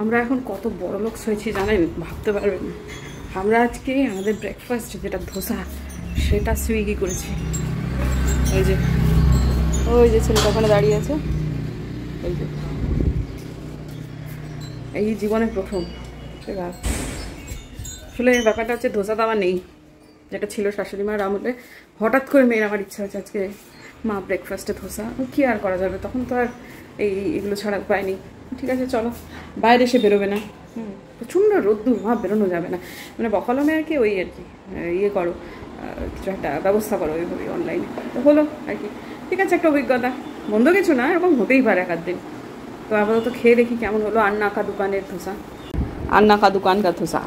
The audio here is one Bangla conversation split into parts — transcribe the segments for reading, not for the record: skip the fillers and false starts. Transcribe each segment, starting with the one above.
আমরা এখন কত বড় লোক হয়েছি জানেন, ভাবতে পারবেন না। আমরা আজকে আমাদের ব্রেকফাস্ট যেটা ধোসা সেটা সুইগি করেছি। ওই যে ছেলেটা ওখানে দাঁড়িয়ে আছে, এই যে এই জীবনের প্রথম। আসলে ব্যাপারটা হচ্ছে ধোসা তো আমার নেই, যেটা ছিল শাশুড়ি মার আমলে। হঠাৎ করে মেয়ের আমার ইচ্ছা হচ্ছে আজকে মা ব্রেকফাস্টে ধোসা, কি আর করা যাবে, তখন তো আর এগুলো ছাড়া উপায় নেই। ঠিক আছে চলো, বাইরে এসে বেরোবে না, প্রচণ্ড রোদ্দুর, মা বেরোনো যাবে না, মানে বকলমে আর কি, ওই আর কি ইয়ে করো, কিছু একটা ব্যবস্থা করো ওইভাবে অনলাইনে। তো হলো আর কি, ঠিক আছে, একটা অভিজ্ঞতা, মন্দ কিছু না, এরকম হতেই পারে এক দিন। তো আপাতত খেয়ে দেখি কেমন হলো। আন্না কা দোকানের ধোসা, আন্না কা দোকান কা ধোসা।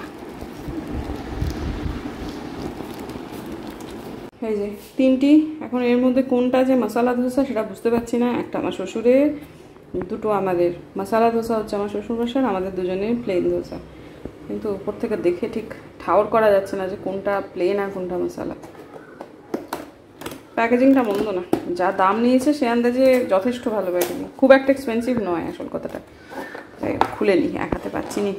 এই যে তিনটি, এখন এর মধ্যে কোনটা যে মশলা ধোসা সেটা বুঝতে পারছি না। একটা আমার শ্বশুরের, দুটো আমাদের। মশলা ধোসা হচ্ছে আমার শ্বশুরমশাই, আমাদের দুজনের প্লেন ধোসা। কিন্তু উপর থেকে দেখে ঠিক ঠাউর করা যাচ্ছে না যে কোনটা প্লেন আর কোনটা মশলা। প্যাকেজিংটা মন্দ না, যা দাম নিয়েছে সে আন্দাজে যথেষ্ট ভালো প্যাকেজিং, খুব একটা এক্সপেন্সিভ নয় আসল কথাটা। খুলে নিই, এক হাতে পাচ্ছি নি।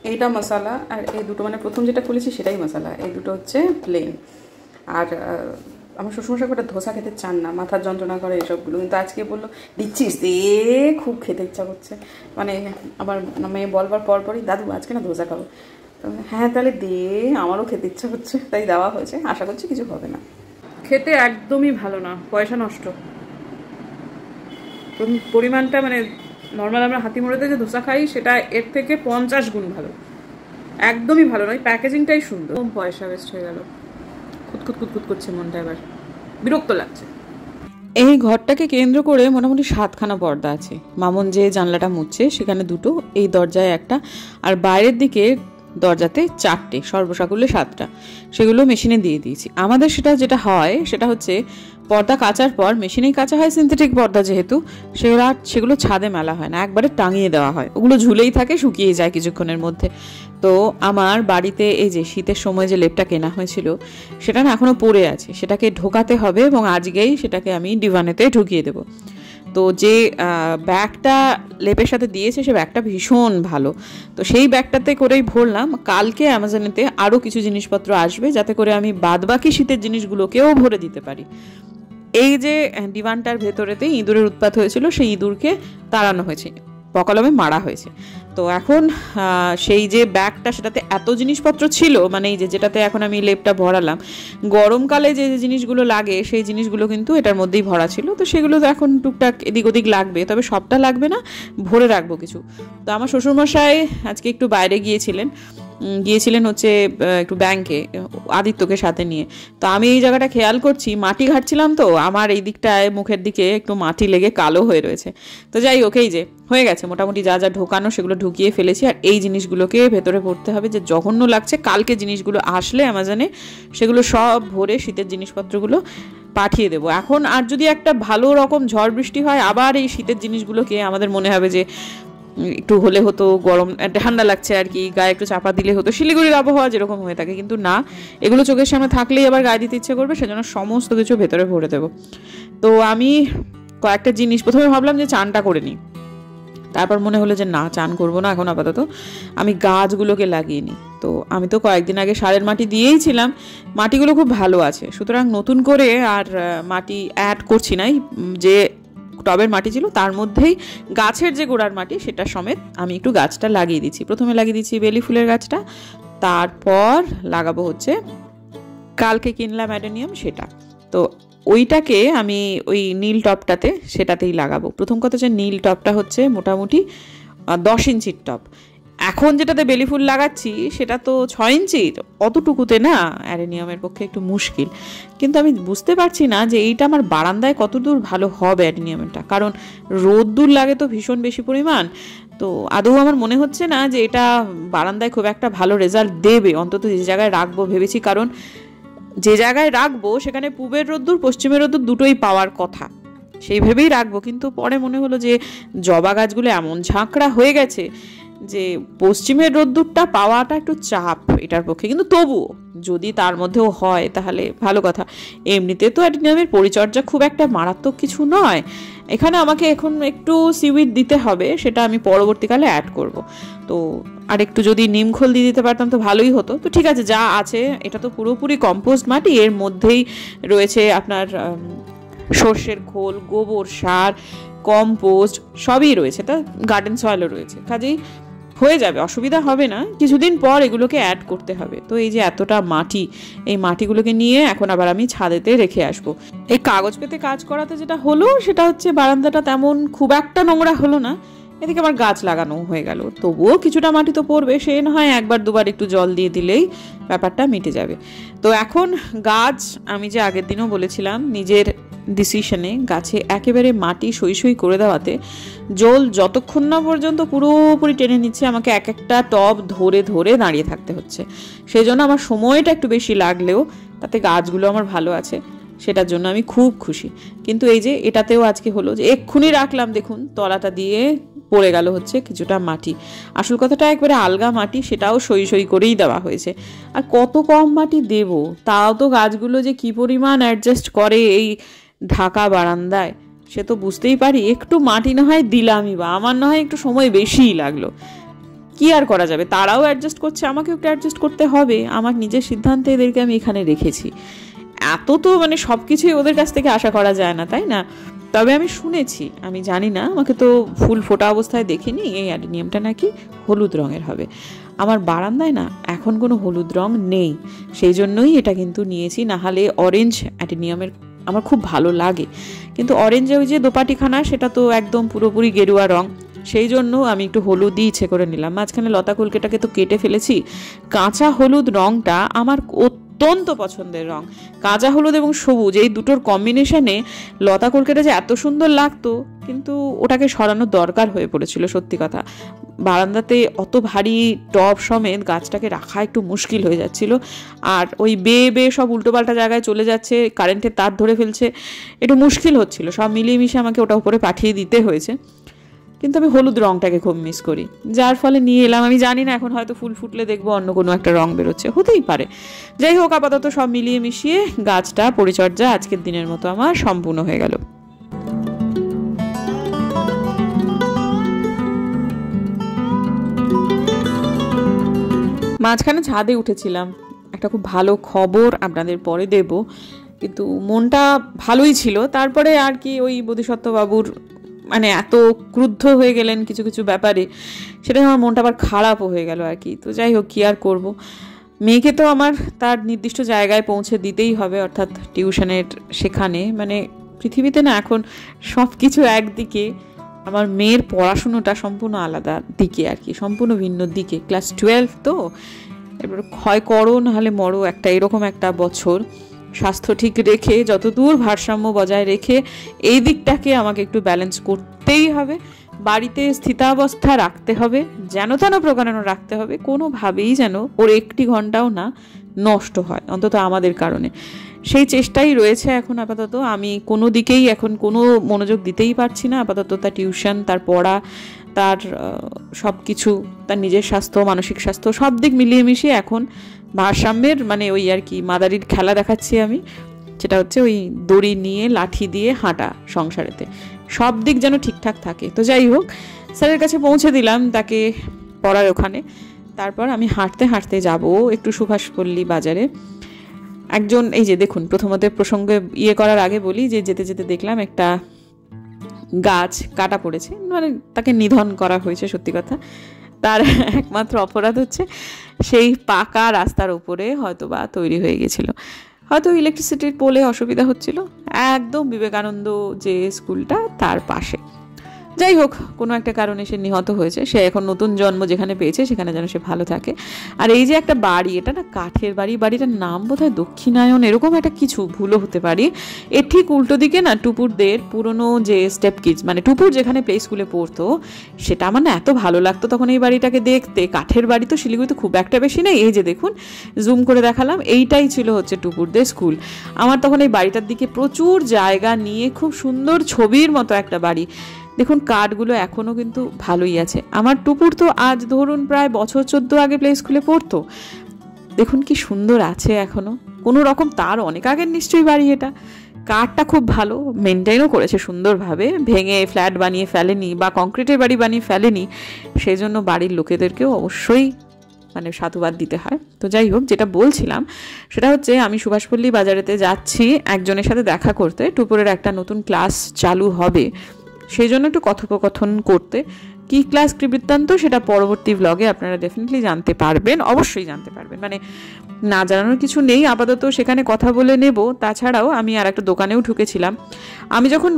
এইটা মশলা আর এই দুটো, মানে প্রথম যেটা খুলেছি সেটাই মশলা, এই দুটো হচ্ছে প্লেন। আর আমার শ্বশুরমশাই একটা ধোসা খেতে চান না, মাথার যন্ত্রণা করে এসবগুলো, কিন্তু আজকে বললো দিচ্ছিস দে, খুব খেতে ইচ্ছা করছে। মানে আবার মেয়ে বলবার পরপরই দাদু আজকে না ধোসা খাবো, হ্যাঁ তাহলে দে, আমারও খেতে ইচ্ছা করছে, তাই দেওয়া হয়েছে। আশা করছি কিছু হবে না। খেতে একদমই ভালো না, পয়সা নষ্ট। পরিমাণটা মানে নর্মাল আমরা হাতিমোড়াতে যে ধোসা খাই সেটা এর থেকে 50 গুণ ভালো, একদমই ভালো নয়। প্যাকেজিংটাই সুন্দর, কম পয়সা ওয়েস্ট হয়ে গেল। খুঁতখুত করছে মনটা, এবার বিরক্ত লাগছে। এই ঘরটাকে কেন্দ্র করে মোটামুটি 7খানা পর্দা আছে। মামুন যে জানলাটা মুছছে সেখানে দুটো, এই দরজায় একটা, আর বাইরের দিকে দরজাতে 4টে, সর্বসাকুল্যে 7টা। সেগুলো মেশিনে দিয়ে দিয়েছি। আমাদের যেটা হয় সেটা হচ্ছে পর্দা কাচার পর মেশিনেই কাচা হয়, সিনথেটিক পর্দা যেহেতু, সেগুলো ছাদে মেলা হয় না, একবারে টাঙিয়ে দেওয়া হয়। ওগুলো ঝুলেই থাকে, শুকিয়ে যায় কিছুক্ষণের মধ্যে। তো আমার বাড়িতে এই যে শীতের সময় যে লেপটা কেনা হয়েছিল সেটা না এখনও পড়ে আছে, সেটাকে ঢোকাতে হবে এবং আজকেই সেটাকে আমি ডিভানেতে ঢুকিয়ে দেবো। তো যে ব্যাগটা লেপের সাথে দিয়েছে সে ব্যাগটা ভীষণ ভালো, তো সেই ব্যাগটাতে করেই ভরলাম। কালকে অ্যামাজনেতে আরও কিছু জিনিসপত্র আসবে যাতে করে আমি বাদবাকি শীতের জিনিসগুলোকেও ভরে দিতে পারি। এই যে ডিভানটার ভেতরেতে ইঁদুরের উৎপাত হয়েছিল, সেই ইঁদুরকে তাড়ানো হয়েছে, বকলমে মারা হয়েছে। তো এখন সেই যে ব্যাগটা সেটাতে এত জিনিসপত্র ছিল, মানে এই যেটাতে এখন আমি লেপটা ভরালাম, গরমকালে যে জিনিসগুলো লাগে সেই জিনিসগুলো কিন্তু এটার মধ্যেই ভরা ছিল। তো সেগুলো তো এখন টুকটাক এদিক ওদিক লাগবে, তবে সবটা লাগবে না, ভরে রাখবো কিছু। তো আমার শ্বশুরমশাই আজকে একটু বাইরে গিয়েছিলেন হচ্ছে একটু ব্যাংকে, আদিত্যকে সাথে নিয়ে। তো আমি এই জায়গাটা খেয়াল করছি, মাটি ঘাটছিলাম, তো আমার এই দিকটায় মুখের দিকে একটু মাটি লেগে কালো হয়ে রয়েছে। তো যাই হোক, এই যে হয়ে গেছে মোটামুটি, যা যা ঢোকানো সেগুলো ঢুকিয়ে ফেলেছি। আর এই জিনিসগুলোকে ভেতরে ভরতে হবে, যে জঘন্য লাগছে। কালকে জিনিসগুলো আসলে অ্যামাজনে সেগুলো সব ভরে শীতের জিনিসপত্রগুলো পাঠিয়ে দেবো। এখন আর যদি একটা ভালো রকম ঝড় বৃষ্টি হয়, আবার এই শীতের জিনিসগুলোকে আমাদের মনে হবে যে একটু হলে হতো, গরম ঠান্ডা লাগছে আর কি, গায়ে একটু চাপা দিলে হতো, শিলিগুড়ির আবহাওয়া যেরকম হয়ে থাকে। কিন্তু না, এগুলো চোখের সামনে থাকলেই আবার গায়ে দিতে ইচ্ছে করবে, সেজন্য সমস্ত কিছু ভেতরে ভরে দেবো। তো আমি কয়েকটা জিনিস প্রথমে ভাবলাম যে চানটা করে নিই, তারপর মনে হলো যে না, চান করবো না এখন আপাতত, আমি গাছগুলোকে লাগিয়ে নিই। তো আমি তো কয়েকদিন আগে সারের মাটি দিয়েইছিলাম, মাটিগুলো খুব ভালো আছে, সুতরাং নতুন করে আর মাটি অ্যাড করছি না। যে টবের মাটি ছিল তার মধ্যেই গাছের যে গোড়ার মাটি সেটা সমেত আমি একটু গাছটা লাগিয়ে দিচ্ছি। প্রথমে লাগিয়ে দিচ্ছি বেলি ফুলের গাছটা, তারপর লাগাবো হচ্ছে কালকে কিনলাম অ্যাডেনিয়াম, সেটা। তো ওইটাকে আমি ওই নীল টবটাতে সেটাতেই লাগাবো। প্রথম কথা যে নীল টবটা হচ্ছে মোটামুটি 10 ইঞ্চির টব। এখন যেটাতে বেলি ফুল লাগাচ্ছি সেটা তো 6 ইঞ্চির, অতটুকুতে না অ্যাডেনিয়ামের পক্ষে একটু মুশকিল। কিন্তু আমি বুঝতে পারছি না যে এইটা আমার বারান্দায় কতদূর ভালো হবে অ্যাডেনিয়ামটা, কারণ রোদ্দুর লাগে তো ভীষণ বেশি পরিমাণ। তো আদৌ আমার মনে হচ্ছে না যে এটা বারান্দায় খুব একটা ভালো রেজাল্ট দেবে, অন্তত যে জায়গায় রাখবো ভেবেছি, কারণ যে জায়গায় রাখবো সেখানে পূবের রোদ্দুর পশ্চিমের রোদ্দুর দুটোই পাওয়ার কথা, সেই ভেবেই রাখবো। কিন্তু পরে মনে হলো যে জবা গাছগুলো এমন ঝাঁকড়া হয়ে গেছে যে পশ্চিমের রোদ্দুরটা পাওয়াটা একটু চাপ এটার পক্ষে। কিন্তু তবুও যদি তার মধ্যেও হয় তাহলে ভালো কথা। এমনিতে তো অ্যাডেনিয়ামের পরিচর্যা খুব একটা মারাত্মক কিছু নয়, এখানে আমাকে এখন একটু সিউইড দিতে হবে, সেটা আমি পরবর্তীকালে অ্যাড করব। তো আর একটু যদি নিমখোল দিয়ে দিতে পারতাম তো ভালোই হতো। তো ঠিক আছে, যা আছে, এটা তো পুরোপুরি কম্পোস্ট মাটি, এর মধ্যেই রয়েছে আপনার সর্ষের খোল, গোবর সার, কম্পোস্ট সবই রয়েছে, তা গার্ডেন সয়েলও রয়েছে, কাজেই হয়ে যাবে, অসুবিধা হবে না। কিছুদিন পর এগুলোকে অ্যাড করতে হবে। তো এই যে এতটা মাটি, এই মাটিগুলোকে নিয়ে এখন আবার আমি ছাদেতে রেখে আসবো। এই কাগজ পেতে কাজ করাতে যেটা হলো সেটা হচ্ছে বারান্দাটা তেমন খুব একটা নোংরা হলো না, এদিকে আমার গাছ লাগানো হয়ে গেল। তবুও কিছুটা মাটি তো পড়বে, সে না হয় একবার দুবার একটু জল দিয়ে দিলেই ব্যাপারটা মিটে যাবে। তো এখন গাছ, আমি যে আগের দিনও বলেছিলাম নিজের ডিসিশনে গাছে একেবারে মাটি সই করে দেওয়াতে জল যতক্ষণ না পর্যন্ত পুরোপুরি টেনে নিচ্ছে, আমাকে এক একটা টব ধরে ধরে দাঁড়িয়ে থাকতে হচ্ছে। সেই জন্য আমার সময়টা একটু বেশি লাগলেও তাতে গাছগুলো আমার ভালো আছে, সেটার জন্য আমি খুব খুশি। কিন্তু এই যে এটাতেও আজকে হলো যে এক্ষুনি রাখলাম, দেখুন তলাটা দিয়ে পড়ে গেল হচ্ছে কিছুটা মাটি। আসল কথাটা একবারে আলগা মাটি, সেটাও সই করেই দেওয়া হয়েছে। আর কত কম মাটি দেব, তাও তো গাছগুলো যে কি পরিমাণ অ্যাডজাস্ট করে এই ঢাকা বারান্দায় সে তো বুঝতেই পারি। একটু মাটি না হয় দিলামই, বা আমার না হয় একটু সময় বেশিই লাগলো, কি আর করা যাবে, তারাও অ্যাডজাস্ট করছে, আমাকেও একটু অ্যাডজাস্ট করতে হবে। আমার নিজের সিদ্ধান্তে এদেরকে আমি এখানে রেখেছি। এত তো মানে সব কিছুই ওদের কাছ থেকে আশা করা যায় না, তাই না? তবে আমি শুনেছি, আমি জানি না, আমাকে তো ফুল ফোটা অবস্থায় দেখিনি, এই অ্যাডিনিয়ামটা নাকি হলুদ রঙের হবে। আমার বারান্দায় না এখন কোনো হলুদ রং নেই, সেই জন্যই এটা কিন্তু নিয়েছি। না হলে অরেঞ্জ অ্যাডিনিয়ামের আমার খুব ভালো লাগে, কিন্তু অরেঞ্জে ওই যে দোপাটিখানা সেটা তো একদম পুরোপুরি গেরুয়া রং, সেই জন্য আমি একটু হলুদই ইচ্ছে করে নিলাম। মাঝখানে লতা কলকেটাকে তো কেটে ফেলেছি। কাঁচা হলুদ রংটা আমার অত্যন্ত পছন্দের রং। কাঁচা হলুদ এবং সবুজ এই দুটোর কম্বিনেশনে লতা কলকেটা যে এত সুন্দর লাগতো, কিন্তু ওটাকে সরানোর দরকার হয়ে পড়েছিল। সত্যি কথা, বারান্দাতে অত ভারী টব সমেত গাছটাকে রাখা একটু মুশকিল হয়ে যাচ্ছিল। আর ওই বেয়ে সব উল্টোপাল্টা জায়গায় চলে যাচ্ছে, কারেন্টের তার ধরে ফেলছে, একটু মুশকিল হচ্ছিল। সব মিলিয়ে মিশে আমাকে ওটা উপরে পাঠিয়ে দিতে হয়েছে। কিন্তু আমি হলুদ রংটাকে খুব মিস করি, যার ফলে নিয়ে এলাম। আমি জানি না, এখন হয়তো ফুল ফুটলে দেখবো অন্য কোনো একটা রং বেরোচ্ছে, হতেই পারে। যাই হোক, আপাতত সব মিলিয়ে মিশিয়ে গাছটা পরিচর্যা আজকের দিনের মতো আমার সম্পূর্ণ হয়ে গেল। মাঝখানে ছাদে উঠেছিলাম, একটা খুব ভালো খবর আপনাদের পরে দেব, কিন্তু মনটা ভালোই ছিল। তারপরে আর কি ওই বোধিসত্ত্ব বাবুর মানে এত ক্রুদ্ধ হয়ে গেলেন কিছু কিছু ব্যাপারে, সেটা আমার মনটা আবার খারাপও হয়ে গেল আর কি। তো যাই হোক, কি আর করব, মেয়েকে তো আমার তার নির্দিষ্ট জায়গায় পৌঁছে দিতেই হবে, অর্থাৎ টিউশনের সেখানে। মানে পৃথিবীতে না এখন সব কিছু একদিকে, আমার মেয়ের পড়াশুনোটা সম্পূর্ণ আলাদা দিকে আর কি, সম্পূর্ণ ভিন্ন দিকে। ক্লাস 12 তো, এবার হয় করো নাহলে মরো, একটা এরকম একটা বছর। স্বাস্থ্য ঠিক রেখে, যতদূর ভারসাম্য বজায় রেখে এই দিকটাকে আমাকে একটু ব্যালেন্স করতেই হবে। বাড়িতে স্থিতাবস্থা রাখতে হবে, যেন তেন প্রকারণ রাখতে হবে, কোনোভাবেই যেন ওর একটি ঘন্টাও না নষ্ট হয়, অন্তত আমাদের কারণে। সেই চেষ্টাই রয়েছে এখন আপাতত। আমি কোনো দিকেই এখন কোনো মনোযোগ দিতেই পারছি না আপাতত। তার টিউশন, তার পড়া, তার সব কিছু, তার নিজের স্বাস্থ্য, মানসিক স্বাস্থ্য, সব দিক মিলিয়ে মিশিয়ে এখন ভারসাম্যের মানে ওই আর কি মাদারির খেলা দেখাচ্ছি আমি, যেটা হচ্ছে ওই দড়ি নিয়ে লাঠি দিয়ে হাঁটা সংসারেতে, সব দিক যেন ঠিকঠাক থাকে। তো যাই হোক, স্যারের কাছে পৌঁছে দিলাম তাকে পড়ার ওখানে। তারপর আমি হাঁটতে হাঁটতে যাব একটু সুভাষপল্লী বাজারে। একজন, এই যে দেখুন, প্রথমত প্রসঙ্গে করার আগে বলি যে যেতে যেতে দেখলাম একটা গাছ কাটা পড়েছে, মানে তাকে নিধন করা হয়েছে। সত্যি কথা, তার একমাত্র অপরাধ হচ্ছে সেই পাকা রাস্তার উপরে হয়তো বা তৈরি হয়ে গেছিল, হয়তো ইলেকট্রিসিটির পোলে অসুবিধা হচ্ছিল, একদম বিবেকানন্দ যে স্কুলটা তার পাশে। যাই হোক, কোনো একটা কারণে সে নিহত হয়েছে। সে এখন নতুন জন্ম যেখানে পেয়েছে সেখানে যেন সে ভালো থাকে। আর এই যে একটা বাড়ি, এটা না কাঠের বাড়ি, বাড়িটার নাম বোধহয় দক্ষিণায়ন, এরকম একটা কিছু, ভুলও হতে পারি। এর ঠিক উল্টো দিকে না টুপুরদের পুরনো যে স্টেপ কিডস, মানে টুপুর যেখানে প্লে স্কুলে পড়তো, সেটা আমার না এত ভালো লাগতো তখন এই বাড়িটাকে দেখতে। কাঠের বাড়ি তো শিলিগুড়িতে খুব একটা বেশি নেই, এই যে দেখুন জুম করে দেখালাম, এইটাই ছিল হচ্ছে টুপুরদের স্কুল। আমার তখন এই বাড়িটার দিকে প্রচুর জায়গা নিয়ে খুব সুন্দর ছবির মতো একটা বাড়ি। দেখুন কাঠগুলো এখনও কিন্তু ভালোই আছে। আমার টুপুর তো আজ ধরুন প্রায় বছর 14 আগে প্লে স্কুলে পড়তো, দেখুন কি সুন্দর আছে এখনও, কোনো রকম, তার অনেক আগের নিশ্চয়ই বাড়ি এটা, কাঠটা খুব ভালো, মেনটেনও করেছে সুন্দরভাবে, ভেঙে ফ্ল্যাট বানিয়ে ফেলেনি বা কংক্রিটের বাড়ি বানিয়ে ফেলেনি, সেই জন্য বাড়ির লোকেদেরকেও অবশ্যই মানে সাধুবাদ দিতে হয়। তো যাই হোক, যেটা বলছিলাম সেটা হচ্ছে আমি সুভাষপল্লী বাজারেতে যাচ্ছি একজনের সাথে দেখা করতে, টুপুরের একটা নতুন ক্লাস চালু হবে, সেই জন্য একটু কথোপকথন করতে। কী ক্লাস, কী বৃত্তান্ত, সেটা পরবর্তী ব্লগে আপনারা ডেফিনেটলি জানতে পারবেন, অবশ্যই জানতে পারবেন, মানে না জানানোর কিছু নেই, আপাতত সেখানে কথা বলে নেব। তাছাড়াও আমি আর একটা দোকানেও ঢুকেছিলাম। আমি যখন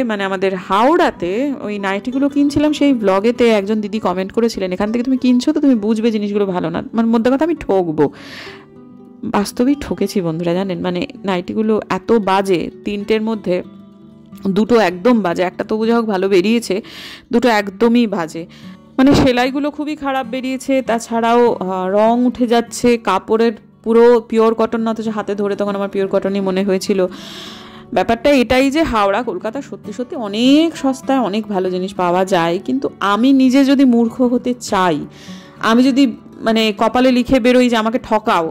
মানে আমাদের হাওড়াতে ওই নাইটিগুলো কিনছিলাম, সেই ব্লগেতে একজন দিদি কমেন্ট করেছিলেন, এখান থেকে তুমি কিনছো তো তুমি বুঝবে জিনিসগুলো ভালো না, মানে মধ্যে কথা আমি ঠকবো। বাস্তবেই ঠকেছি বন্ধুরা, জানেন, মানে নাইটিগুলো এত বাজে, 3টের মধ্যে 2টো একদম বাজে, একটা তবু যা হোক ভালো বেরিয়েছে, 2টো একদমই বাজে। মানে সেলাইগুলো খুবই খারাপ বেরিয়েছে, তাছাড়াও রং উঠে যাচ্ছে, কাপড়ের পুরো পিওর কটন না, অথচ হাতে ধরে তখন আমার পিওর কটনই মনে হয়েছিল। ব্যাপারটা এটাই যে হাওড়া কলকাতা সত্যি সত্যি অনেক সস্তায় অনেক ভালো জিনিস পাওয়া যায়, কিন্তু আমি নিজে যদি মূর্খ হতে চাই, আমি যদি মানে কপালে লিখে বেরোই যে আমাকে ঠকাও,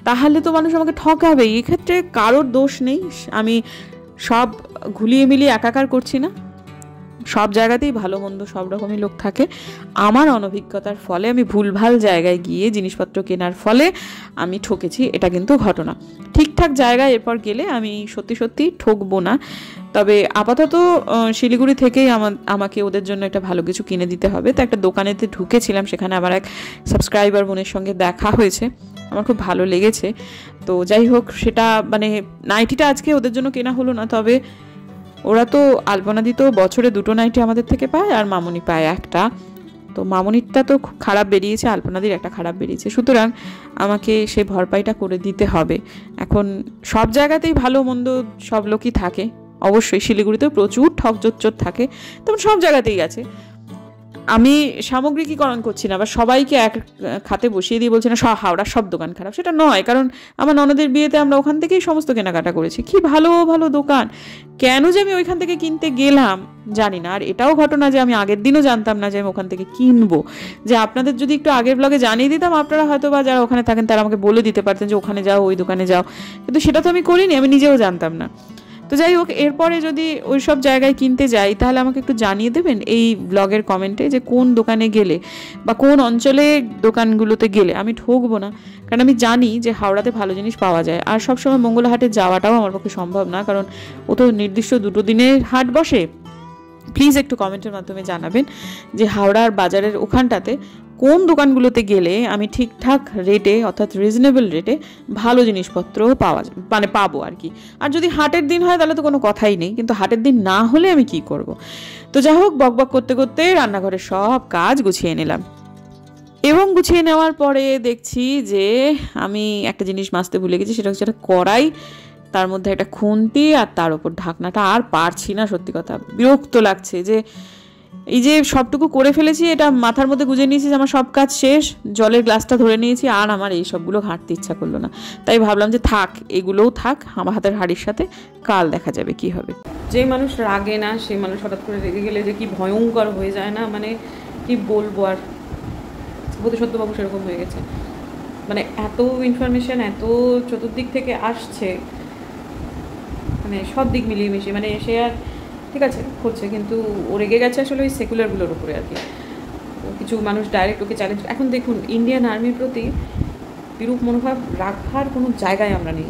তাহলে তো মানুষ আমাকে ঠকাবেই। এক্ষেত্রে কারোর দোষ নেই, আমি সব ঘুলিয়ে মিলিয়ে একাকার করছি না, সব জায়গাতেই ভালো মন্দ সব রকমই লোক থাকে। আমার অনভিজ্ঞতার ফলে আমি ভুলভাল জায়গায় গিয়ে জিনিসপত্র কেনার ফলে আমি ঠকেছি, এটা কিন্তু ঘটনা। ঠিকঠাক জায়গায় এরপর গেলে আমি সত্যি সত্যি ঠকবো না। তবে আপাতত শিলিগুড়ি থেকেই আমাকে ওদের জন্য একটা ভালো কিছু কিনে দিতে হবে। তো একটা দোকানেতে ঢুকেছিলাম, সেখানে আমার এক সাবস্ক্রাইবার বোনের সঙ্গে দেখা হয়েছে, আমার খুব ভালো লেগেছে। তো যাই হোক, সেটা মানে নাইটিটা আজকে ওদের জন্য কেনা হলো না, তবে ওরা তো আলপনাদি তো বছরে 2টো নাইটি আমাদের থেকে পায়, আর মামনি পায় একটা। তো মামনিরটা তো খুব খারাপ বেরিয়েছে, আলপনাদির একটা খারাপ বেরিয়েছে, সুতরাং আমাকে সে ভরপাইটা করে দিতে হবে। এখন সব জায়গাতেই ভালো মন্দ সব লোকই থাকে, অবশ্যই শিলিগুড়িতেও প্রচুর ঠক জোচ্চোর থাকে, তেমন সব জায়গাতেই আছে। আমি সামগ্রিকীকরণ করছি না, বা সবাইকে এক খাতে বসিয়ে দিয়ে বলছি না হাওড়ার সব দোকান খারাপ, সেটা নয়। কারণ আমার ননদের বিয়েতে আমরা ওখান থেকেই সমস্ত কেনাকাটা করেছি, কি ভালো ভালো দোকান। কেন যে আমি ওইখান থেকে কিনতে গেলাম জানি না। আর এটাও ঘটনা যে আমি আগের দিনও জানতাম না যে আমি ওখান থেকে কিনবো, যে আপনাদের যদি একটু আগের ব্লগে জানিয়ে দিতাম, আপনারা হয়তো বা যারা ওখানে থাকেন তারা আমাকে বলে দিতে পারতেন যে ওখানে যাও, ওই দোকানে যাও, কিন্তু সেটা তো আমি করিনি, আমি নিজেও জানতাম না। তো যাই হোক, এরপরে যদি ওই সব জায়গায় কিনতে যাই তাহলে আমাকে একটু জানিয়ে দেবেন এই ব্লগের কমেন্টে যে কোন দোকানে গেলে বা কোন অঞ্চলে দোকানগুলোতে গেলে আমি ঠকবো না। কারণ আমি জানি যে হাওড়াতে ভালো জিনিস পাওয়া যায়, আর সবসময় মঙ্গলাহাটে যাওয়াটাও আমার পক্ষে সম্ভব না, কারণ ও তো নির্দিষ্ট 2টো দিনের হাট বসে। প্লিজ একটু কমেন্টের মাধ্যমে জানাবেন যে হাওড়ার বাজারের ওখানটাতে কোন দোকানগুলোতে গেলে আমি ঠিকঠাক রেটে, অর্থাৎ রিজনেবল রেটে ভালো জিনিসপত্র পাবো আর কি। আর যদি হাটের দিন হয় তাহলে তো কোনো কথাই নেই, কিন্তু হাটের দিন না হলে আমি কি করব। তো যাই হোক, বকবক করতে করতে রান্নাঘরের সব কাজ গুছিয়ে নিলাম, এবং গুছিয়ে নেওয়ার পরে দেখছি যে আমি একটা জিনিস মাজতে ভুলে গেছি, সেটা হচ্ছে একটা কড়াই, তার মধ্যে একটা খুন্তি, আর তার উপর ঢাকনাটা। আর পারছি না, সত্যি কথা বিরক্ত লাগছে যে এই যে সবটুকু করে ফেলেছি, এটা মাথার মধ্যে গুঁজে নিয়েছি যে আমার সব কাজ শেষ, জলের গ্লাসটা ধরে নিয়েছি, আর আমার এই সবগুলো ঘাঁটতে ইচ্ছা করলো না। তাই ভাবলাম যে থাক, এগুলোও থাক আমার হাতের হাঁড়ির সাথে, কাল দেখা যাবে কি হবে। যে মানুষ রাগে না, সেই মানুষ হঠাৎ করে রেগে গেলে যে কি ভয়ঙ্কর হয়ে যায় না, মানে কি বলবো। আর সত্যবাবু সেরকম হয়ে গেছে, মানে এত ইনফরমেশন এত চতুর্দিক থেকে আসছে, মানে সব দিক মিলিয়ে মিশিয়ে, মানে সে আর ঠিক আছে করছে, কিন্তু ও রেগে গেছে আসলে ওই সেকুলারগুলোর উপরে আর কি। কিছু মানুষ ডাইরেক্ট ওকে চ্যালেঞ্জ। এখন দেখুন, ইন্ডিয়ান আর্মির প্রতি বিরূপ মনোভাব রাখার কোনো জায়গায় আমরা নেই।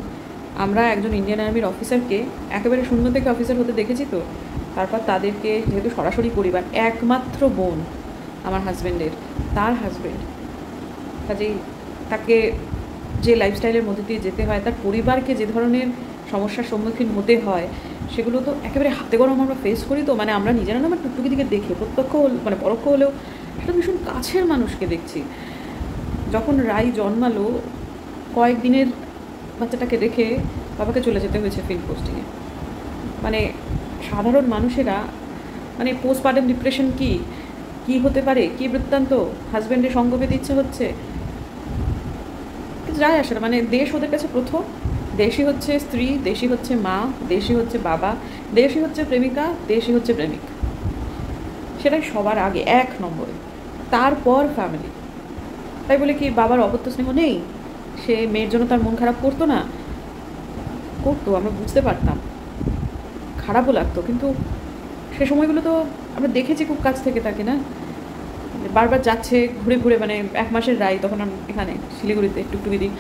আমরা একজন ইন্ডিয়ান আর্মির অফিসারকে একেবারে শূন্য থেকে অফিসার হতে দেখেছি, তো তারপর তাদেরকে যেহেতু সরাসরি পরিবার, একমাত্র বোন আমার হাজব্যান্ডের, তার হাজব্যান্ড, কাজেই তাকে যে লাইফস্টাইলের মধ্যে দিয়ে যেতে হয়, তার পরিবারকে যে ধরনের সমস্যার সম্মুখীন হতে হয়, সেগুলো তো একেবারে হাতে গরম আমরা ফেস করি। তো মানে আমরা নিজেরা না, আমার টুকটুকি দিকে দেখে প্রত্যক্ষ মানে পরোক্ষ হলেও সেটা ভীষণ কাছের মানুষকে দেখছি। যখন রাই জন্মালো, কয়েকদিনের বাচ্চাটাকে রেখে বাবাকে চলে যেতে হয়েছে ফিল্ড পোস্টিংয়ে। মানে সাধারণ মানুষেরা, মানে পোস্টপার্টাম ডিপ্রেশন কি হতে পারে, কি বৃত্তান্ত, হাজব্যান্ডের সঙ্গ পেতে ইচ্ছে হচ্ছে, যায় আসলে। মানে দেশ ওদের কাছে প্রথম, দেশই হচ্ছে স্ত্রী, দেশই হচ্ছে মা, দেশই হচ্ছে বাবা, দেশই হচ্ছে প্রেমিকা, দেশই হচ্ছে প্রেমিক, সেটাই সবার আগে 1 নম্বরে, তারপর ফ্যামিলি। তাই বলে কি বাবার অপত্য স্নেহ নেই? সে মেয়ের জন্য তার মন খারাপ করতো না? করতো, আমরা বুঝতে পারতাম, খারাপও লাগতো, কিন্তু সে সময়গুলো তো আমরা দেখেছি খুব কাছ থেকে তাকে, না বারবার যাচ্ছে ঘুরে ঘুরে, মানে 1 মাসের রায় তখন আমি এখানে শিলিগুড়িতে টুকটুকি দিই,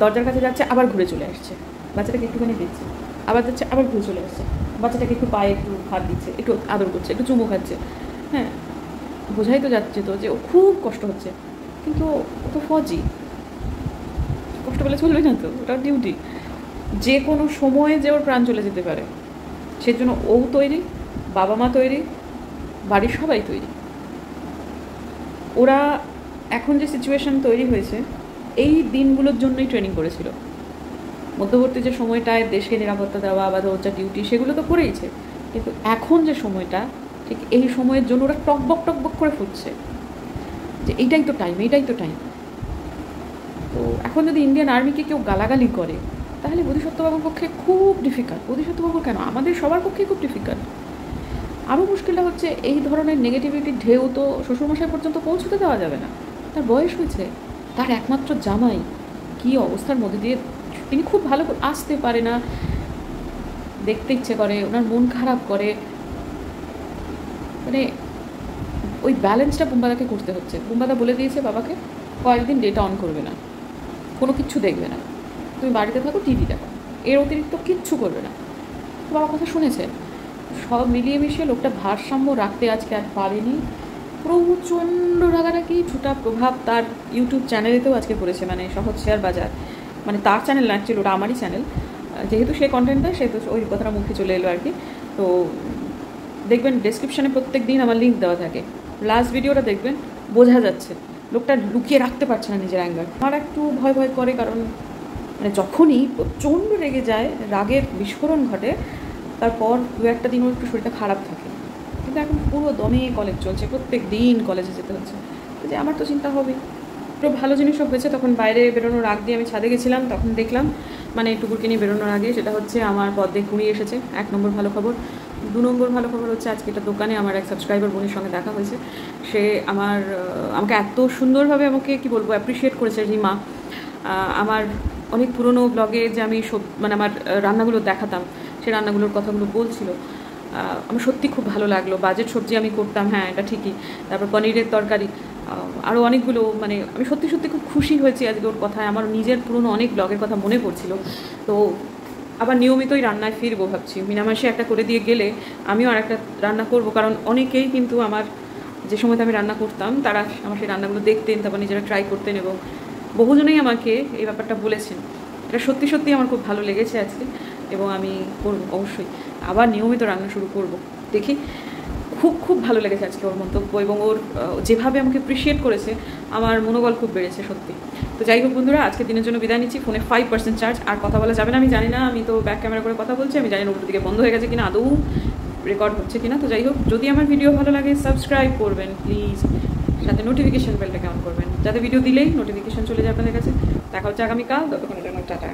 দরজার কাছে যাচ্ছে আবার ঘুরে চলে আসছে, বাচ্চাটাকে একটুখানি দিচ্ছে, আবার যাচ্ছে আবার ঘুরে চলে আসছে, বাচ্চাটাকে একটু পায়ে একটু হাত দিচ্ছে, একটু আদর করছে, একটু চুমু খাচ্ছে। হ্যাঁ, বোঝাই তো যাচ্ছে তো যে ও খুব কষ্ট হচ্ছে, কিন্তু ও তো ফৌজি, কষ্ট বলে চলবে না তো, ওটা ডিউটি। যে কোনো সময়ে যে ওর প্রাণ চলে যেতে পারে, সেজন্য ও তৈরি, বাবা মা তৈরি, বাড়ির সবাই তৈরি। ওরা এখন যে সিচুয়েশন তৈরি হয়েছে এই দিনগুলোর জন্যই ট্রেনিং করেছিল। মধ্যবর্তী যে সময়টায় দেশকে নিরাপত্তা দেওয়া বা ওর যা ডিউটি সেগুলো তো করেইছে, কিন্তু এখন যে সময়টা, ঠিক এই সময়ের জন্য ওরা টকবক টকবক করে ফুটছে যে এইটাই তো টাইম, এইটাই তো টাইম। তো এখন যদি ইন্ডিয়ান আর্মিকে কেউ গালাগালি করে তাহলে বোধিসত্ত্ববাবুর পক্ষে খুব ডিফিকাল্ট, বোধিসত্ত্ববাবুর কেন, আমাদের সবার পক্ষে খুব ডিফিকাল্ট। আরও মুশকিলটা হচ্ছে এই ধরনের নেগেটিভিটির ঢেউ তো শ্বশুরমশাই পর্যন্ত পৌঁছতে দেওয়া যাবে না, তার বয়স হয়েছে, তার একমাত্র জামাই কী অবস্থার মধ্যে দিয়ে, তিনি খুব ভালো আসতে পারে না, দেখতে ইচ্ছে করে, ওনার মন খারাপ করে, মানে ওই ব্যালেন্সটা বুম্বাদাকে করতে হচ্ছে। বুম্বাদা বলে দিয়েছে বাবাকে কয়েকদিন ডেটা অন করবে না, কোনো কিচ্ছু দেখবে না, তুমি বাড়িতে থাকো, টিভি দেখো, এর অতিরিক্ত কিচ্ছু করবে না। বাবা কথা শুনেছে, সব মিলিয়ে মিশিয়ে লোকটা ভারসাম্য রাখতে আজকে আর পারেনি, প্রচণ্ড রাগারাগি ছোটা প্রভাব তার ইউটিউব চ্যানেলেতেও আজকে পড়েছে, মানে সহজ শেয়ার বাজার, মানে তার চ্যানেল না, অ্যাকচুয়ালি ওটা আমারই চ্যানেল, যেহেতু সে কন্টেন্ট দেয় সেহেতু ওই কথাটা মুখে চলে এলো আর কি। তো দেখবেন ডেসক্রিপশানে প্রত্যেক দিন আমার লিঙ্ক দেওয়া থাকে, লাস্ট ভিডিওটা দেখবেন, বোঝা যাচ্ছে লোকটা লুকিয়ে রাখতে পারছে না নিজের অ্যাঙ্গার। আমার একটু ভয় ভয় করে, কারণ মানে যখনই প্রচণ্ড রেগে যায়, রাগের বিস্ফোরণ ঘটে, তারপর 2-1 দিন ওর একটু শরীরটা খারাপ থাকে, কিন্তু এখন পুরো দমে কলেজ চলছে, প্রত্যেক দিন কলেজে যেতে হচ্ছে, যে আমার তো চিন্তা হবে। একটু ভালো জিনিসও হয়েছে, তখন বাইরে বেরোনোর আগ দিয়ে আমি ছাদে গেছিলাম, তখন দেখলাম মানে টুকুরকে নিয়ে বেরোনোর আগে, সেটা হচ্ছে আমার পদ্মে কুড়ি এসেছে, 1 নম্বর ভালো খবর। 2 নম্বর ভালো খবর হচ্ছে আজকে এটা দোকানে আমার এক সাবস্ক্রাইবার বোনের সঙ্গে দেখা হয়েছে, সে আমাকে এত সুন্দরভাবে আমাকে কি বলবো অ্যাপ্রিসিয়েট করেছে। রিমা আমার অনেক পুরনো ব্লগে যে আমি মানে আমার রান্নাগুলো দেখাতাম, সেই রান্নাগুলোর কথাগুলো বলছিল, আমার সত্যি খুব ভালো লাগলো। বাজেট সবজি আমি করতাম, হ্যাঁ এটা ঠিকই, তারপর পনিরের তরকারি, আরও অনেকগুলো, মানে আমি সত্যি সত্যি খুব খুশি হয়েছি আজকে ওর কথায়। আমার নিজের পুরনো অনেক ব্লগের কথা মনে পড়ছিল, তো আবার নিয়মিতই রান্নায় ফিরবো ভাবছি। মিনামাসে একটা করে দিয়ে গেলে আমিও আর একটা রান্না করব, কারণ অনেকেই কিন্তু আমার যে সময়তে আমি রান্না করতাম তারা আমার সেই রান্নাগুলো দেখতেন, তারপর নিজেরা ট্রাই করতেন, এবং বহুজনেই আমাকে এই ব্যাপারটা বলেছেন। এটা সত্যি সত্যি আমার খুব ভালো লেগেছে আজকে, এবং আমি করব অবশ্যই, আবার নিয়মিত রান্না শুরু করব। দেখি, খুব খুব ভালো লেগেছে আজকে ওর মন্তব্য, এবং ওর যেভাবে আমাকে অ্যাপ্রিসিয়েট করেছে, আমার মনোবল খুব বেড়েছে সত্যি। তো যাই হোক বন্ধুরা, আজকে দিনের জন্য বিদায় নিচ্ছি। ফোনে 5% চার্জ, আর কথা বলা যাবে না আমি জানি না, আমি তো ব্যাক ক্যামেরা করে কথা বলছি, আমি জানি না উল্টো দিকে বন্ধ হয়ে গেছে কিনা, আদৌ রেকর্ড হচ্ছে কিনা। তো যাই হোক, যদি আমার ভিডিও ভালো লাগে সাবস্ক্রাইব করবেন প্লিজ, সাথে নোটিফিকেশন বেলটাকে অন করবেন, যাতে ভিডিও দিলেই নোটিফিকেশন চলে যাবে আপনাদের কাছে। দেখা হচ্ছে আগামীকাল, ততক্ষণের জন্য টাটা।